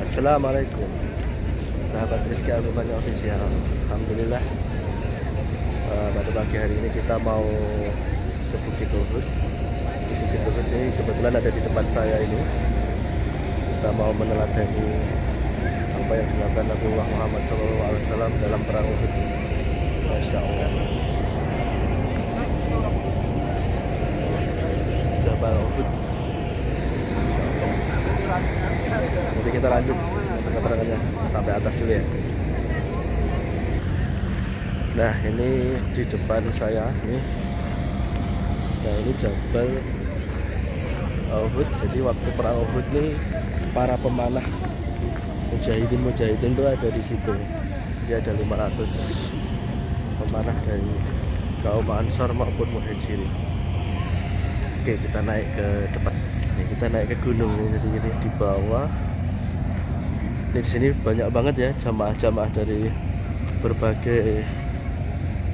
Assalamualaikum sahabat Rizky Al-Bani Official. Alhamdulillah, pada pagi hari ini kita mau ke Bukit Uhud. Bukit Uhud ini kebetulan ada di depan saya ini. Kita mau meneladani apa yang dilakukan Nabi Muhammad SAW dalam perang Uhud. Masya Allah, Jabal Uhud. Masya Allah. Nanti kita lanjut keterangannya sampai atas dulu ya. Nah, ini di depan saya nih. Nah, ini Jabal Uhud. Jadi waktu perang Uhud nih, para pemanah mujahidin itu ada di situ. Dia ada 500 pemanah dari kaum Ansor maupun Muhajirin. Oke, kita naik ke depan. Ini kita naik ke gunung ini, jadi di bawah. Ini di sini banyak banget ya jamaah-jamaah dari berbagai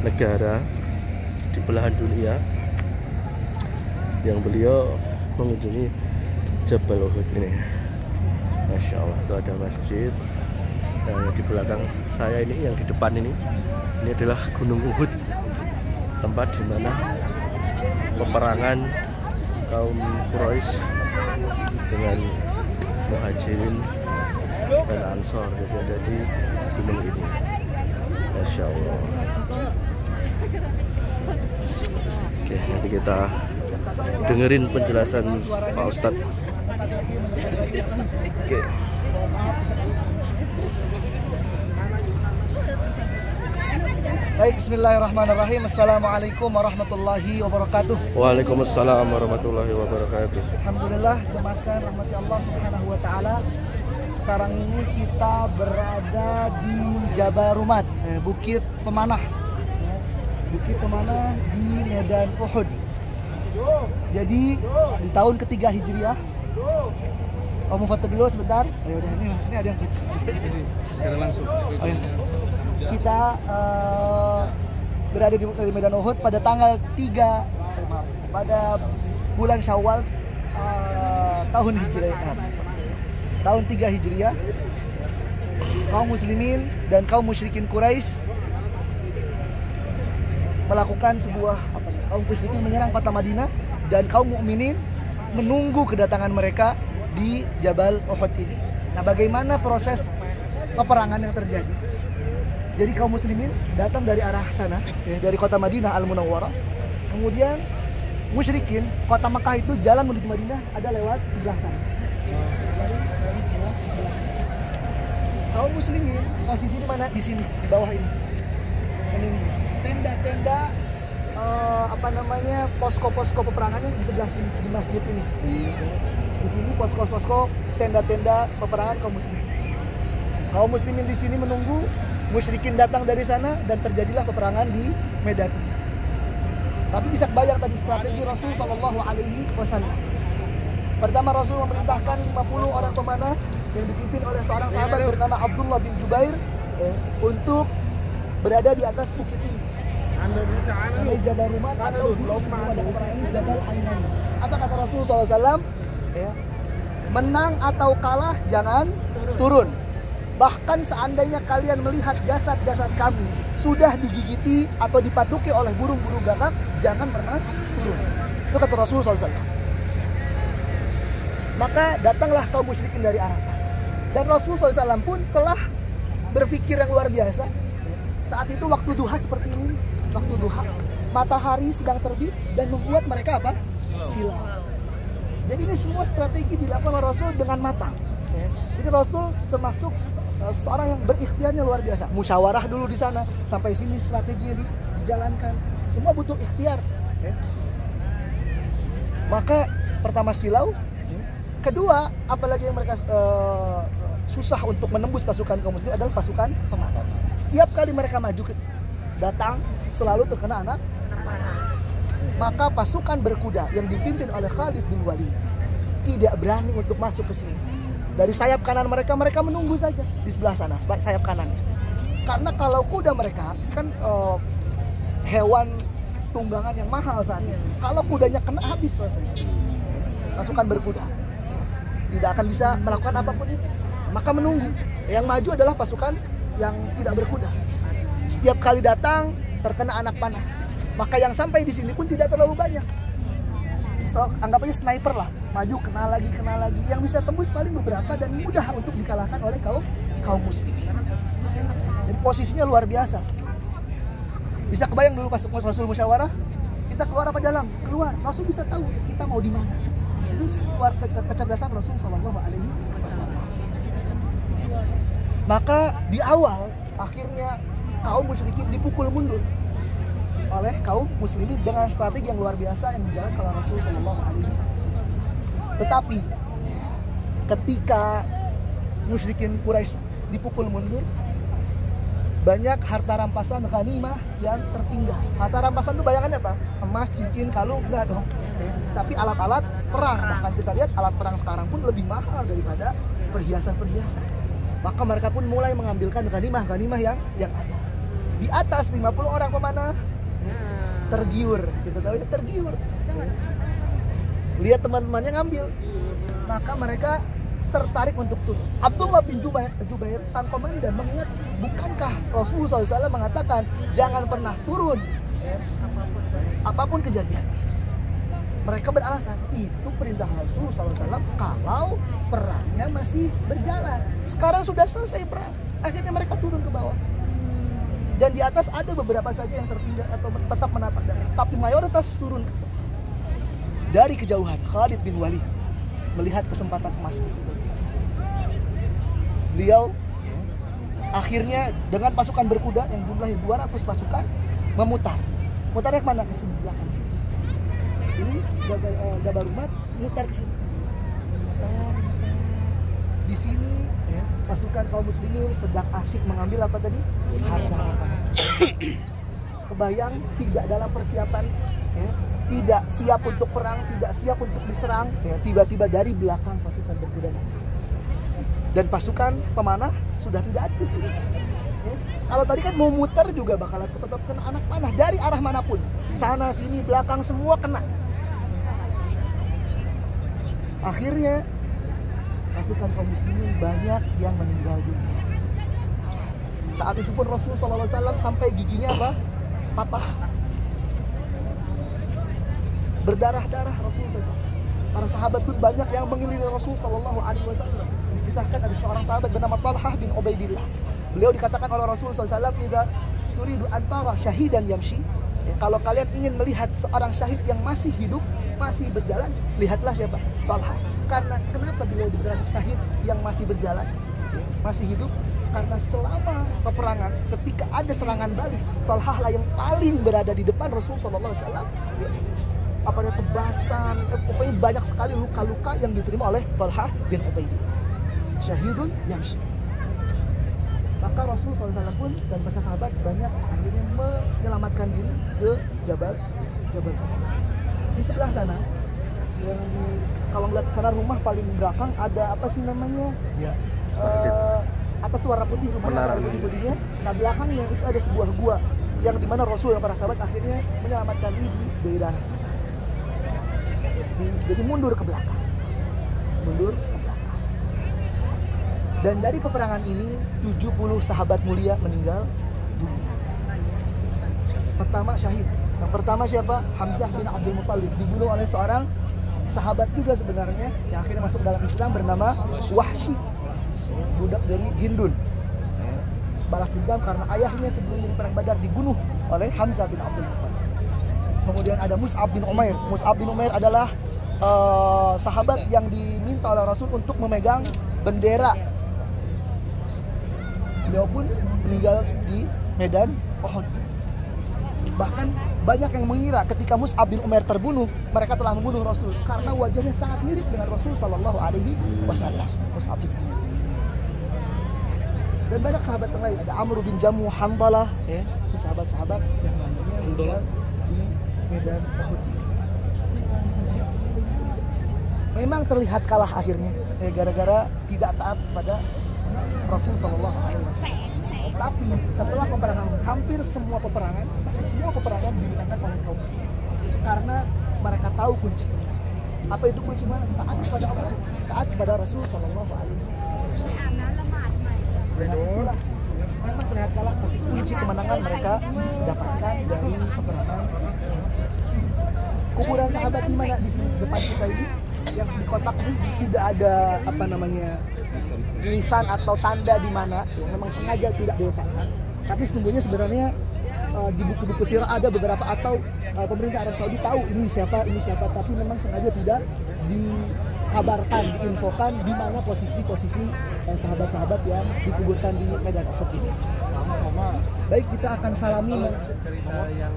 negara di belahan dunia yang beliau mengunjungi Jabal Uhud ini. Masya Allah, itu ada masjid. Nah, di belakang saya ini, yang di depan ini adalah Gunung Uhud, tempat di mana peperangan kaum Quraisy dengan Muhajirin dan Ansor. Jadi ada di gunung ini. Masya Allah. Oke, nanti kita dengerin penjelasan Pak Ustadz. Oke. Baik, bismillahirrahmanirrahim. Assalamualaikum warahmatullahi wabarakatuh. Waalaikumsalam warahmatullahi wabarakatuh. Alhamdulillah, jemaah sekalian rahmati Allah Subhanahu wa taala. Sekarang ini kita berada di Jabal Rumat, Bukit Pemanah. Bukit Pemanah di Medan Uhud. Jadi di tahun ketiga Hijriah. Mau foto dulu sebentar. Ayo udah, ini ada yang foto. Secara langsung. Oh, ya. Kita berada di Medan Uhud pada tanggal 3 pada bulan Syawal tahun Hijriah. Tahun 3 Hijriah, kaum muslimin dan kaum musyrikin Quraisy melakukan sebuah kaum musyrikin menyerang kota Madinah dan kaum mukminin menunggu kedatangan mereka di Jabal Uhud ini. Nah, bagaimana proses peperangan yang terjadi? Jadi kaum muslimin datang dari arah sana, ya, dari kota Madinah Al-Munawwarah. Kemudian musyrikin kota Makkah itu jalan menuju Madinah ada lewat sebelah sana. Dari sebelah. Kaum muslimin posisi di mana? Di sini, di bawah ini. Menunggu. Tenda-tenda posko-posko peperangannya di sebelah sini, di masjid ini. Di sini posko-posko tenda-tenda peperangan kaum muslimin. Kaum muslimin di sini menunggu musyrikin datang dari sana dan terjadilah peperangan di Medan. Tapi bisa kebayang tadi strategi Rasul Shallallahu Alaihi Wasallam. Pertama, Rasul memerintahkan 50 orang pemanah yang dipimpin oleh seorang sahabat bernama Abdullah bin Jubair untuk berada di atas bukit ini. Namanya Jabal Rumat atau di pada peperangan ini Jabal Ainan. Apa kata Rasul SAW? Ya, menang atau kalah jangan turun. Bahkan seandainya kalian melihat jasad-jasad kami sudah digigiti atau dipatuki oleh burung-burung gagak, jangan pernah turun. Itu kata Rasul SAW. Maka datanglah kaum musyrikin dari arah sana. Dan Rasul SAW pun telah berpikir yang luar biasa. Saat itu waktu duha seperti ini, waktu duha, matahari sedang terbit dan membuat mereka apa? Silau. Jadi ini semua strategi dilakukan oleh Rasul dengan matang. Jadi Rasul termasuk seorang yang berikhtiarnya luar biasa. Musyawarah dulu di sana, sampai sini strateginya dijalankan. Semua butuh ikhtiar. Maka pertama silau, kedua apalagi yang mereka susah untuk menembus pasukan kaum muslimin adalah pasukan pemanah. Setiap kali mereka maju datang selalu terkena anak panah. Maka pasukan berkuda yang dipimpin oleh Khalid bin Walid tidak berani untuk masuk ke sini. Dari sayap kanan mereka menunggu saja di sebelah sana, sayap kanannya. Karena kalau kuda mereka kan hewan tunggangan yang mahal saat ini. Kalau kudanya kena habis selesai. Pasukan berkuda tidak akan bisa melakukan apapun itu. Maka menunggu. Yang maju adalah pasukan yang tidak berkuda. Setiap kali datang terkena anak panah. Maka yang sampai di sini pun tidak terlalu banyak. So, anggap aja sniper lah, maju kena lagi. Yang bisa tembus paling beberapa dan mudah untuk dikalahkan oleh kaum muslimin. Jadi posisinya luar biasa. Bisa kebayang dulu pas Rasul musyawarah, kita keluar apa dalam? Keluar. Rasul bisa tahu kita mau di mana. Itu keluar kecerdasan Rasul Shallallahu Alaihi Wasallam. Maka di awal akhirnya kaum musyrikin dipukul mundur oleh kaum muslimin dengan strategi yang luar biasa yang dijalankan oleh Rasul Shallallahu Alaihi Wasallam. Tetapi ketika musyrikin Quraisy dipukul mundur, banyak harta rampasan ghanimah yang tertinggal. Harta rampasan itu bayangannya apa? Emas, cincin, kalung, enggak dong. Tapi alat-alat perang, bahkan kita lihat alat perang sekarang pun lebih mahal daripada perhiasan-perhiasan. Maka mereka pun mulai mengambilkan ghanimah yang ada. Di atas 50 orang pemanah tergiur, kita tahu itu tergiur. Lihat teman-temannya ngambil, maka mereka tertarik untuk turun. Abdullah bin Jubair sang komandan mengingat, bukankah Rasulullah SAW mengatakan jangan pernah turun apapun kejadian. Mereka beralasan itu perintah Rasulullah SAW kalau perangnya masih berjalan. Sekarang sudah selesai perang, akhirnya mereka turun ke bawah. Dan di atas ada beberapa saja yang tertinggal atau tetap menatap dari atas, tapi mayoritas turun ke bawah. Dari kejauhan Khalid bin Walid melihat kesempatan emas itu. Beliau akhirnya dengan pasukan berkuda yang jumlahnya 200 pasukan memutar. Mutarnya kemana? Ke sini, belakang sini. Ini Jabal Rumat mutar ke sini. Mutar. Di sini ya, pasukan kaum muslimin sedang asyik mengambil apa tadi? Harta rampasan. Kebayang tidak dalam persiapan, ya, tidak siap untuk perang, tidak siap untuk diserang, ya, tiba-tiba dari belakang pasukan berkuda. Dan pasukan pemanah sudah tidak ada di sini. Ya. Kalau tadi kan mau muter juga bakalan tetap kena anak panah dari arah manapun. Sana sini belakang semua kena. Akhirnya pasukan kaum muslimin banyak yang meninggal dunia. Saat itu pun Rasulullah SAW sampai giginya apa? Patah. Berdarah-darah Rasulullah SAW. Para sahabat pun banyak yang mengelilingi Rasulullah SAW. Dikisahkan ada seorang sahabat bernama Talhah bin Ubaidillah. Beliau dikatakan oleh Rasulullah SAW, "Idza turidu antara syahidan yamshi." Ya, kalau kalian ingin melihat seorang syahid yang masih hidup, masih berjalan, lihatlah siapa? Talhah. Karena kenapa beliau dibilang syahid yang masih berjalan, masih hidup? Karena selama peperangan, ketika ada serangan balik, Talhah lah yang paling berada di depan Rasulullah SAW. Ya, apa ada tebasan, pokoknya banyak sekali luka-luka yang diterima oleh Talhah bin Ubaidillah. Syahidun yamshi. Maka Rasulullah SAW pun dan para sahabat banyak akhirnya menyelamatkan diri ke Jabal. Di sebelah sana, yang kalau melihat sana rumah paling belakang ada apa sih namanya? Ya, atas itu warna putih, rumahnya warna putih-putihnya. Nah belakangnya itu ada sebuah gua yang dimana Rasul dan para sahabat akhirnya menyelamatkan diri dari daerah sana. Jadi mundur ke belakang. Dan dari peperangan ini 70 sahabat mulia meninggal dunia. Pertama syahid. Yang pertama siapa? Hamzah bin Abdul Muttalib, dibunuh oleh seorang sahabat juga sebenarnya yang akhirnya masuk dalam Islam bernama Wahsy, budak dari Hindun. Balas dendam karena ayahnya sebelum perang Badar dibunuh oleh Hamzah bin Abdul Muttalib. Kemudian ada Mus'ab bin Umair. Mus'ab bin Umair adalah sahabat yang diminta oleh Rasul untuk memegang bendera. Beliau pun meninggal di medan Uhud. Bahkan banyak yang mengira ketika Mus'ab bin Umair terbunuh, mereka telah membunuh Rasul karena wajahnya sangat mirip dengan Rasul Shallallahu Alaihi Wasallam. Mus'ab bin Umair. Dan banyak sahabat yang lain, ada Amr bin Jamuh, Handalah, sahabat-sahabat yang lainnya meninggal di medan Uhud. Memang terlihat kalah akhirnya, gara-gara tidak taat pada Rasul Shallallahu Alaihi Wasallam. Tapi setelah peperangan, hampir semua peperangan dimenangkan oleh kaum muslim. Karena mereka tahu kunci. Apa itu kunci mana? Taat kepada Allah, taat kepada Rasul Shallallahu Alaihi Wasallam. kunci kemenangan mereka dapatkan dari peperangan. Kuburan sahabat di mana di sini depan kita ini, yang di kotak ini tidak ada apa namanya tulisan atau tanda di mana, memang sengaja tidak diletakkan. Tapi sesungguhnya sebenarnya di buku-buku sirah ada beberapa, atau pemerintah Arab Saudi tahu ini siapa, tapi memang sengaja tidak dikabarkan, diinfokan di mana posisi-posisi sahabat-sahabat yang dikuburkan di Medan Uhud ini. Baik, kita akan salami cerita yang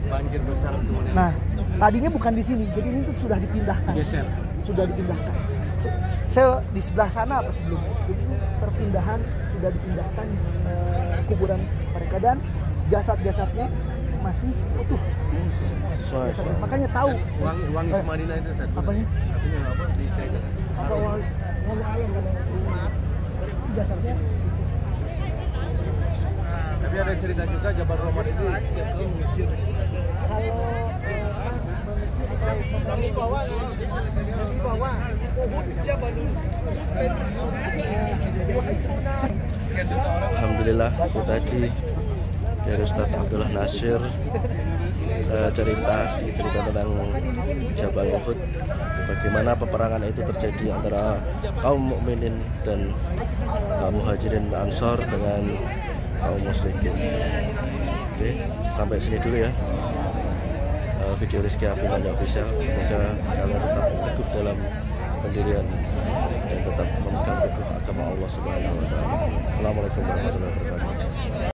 banjir besar itu. Nah, tadinya bukan di sini, jadi ini tuh sudah dipindahkan. Sudah dipindahkan. Saya di sebelah sana apa sebelumnya? Jadi perpindahan sudah dipindahkan kuburan mereka, dan jasad-jasadnya masih utuh. Jasadnya. Makanya tahu. Wangi Semadinah itu Ustaz. Apanya? Artinya apa? Diceritakan. Apa wangi ayam kan? Jasadnya. Tapi ada cerita juga Jabal Rahmah itu setiap tahun mengecil. Kalau di bawah Alhamdulillah, itu tadi dari Ustadz Abdullah Nasir sedikit cerita tentang Jabal Uhud, bagaimana peperangan itu terjadi antara kaum mukminin dan muhajirin Ansor dengan kaum musyrikin. Oke, sampai sini dulu ya video Rizky Abdullah Official. Semoga kalian tetap teguh dalam pendirian dan tetap memegang teguh agama Allah Subhanahu wa Ta'ala. Assalamualaikum warahmatullahi wabarakatuh.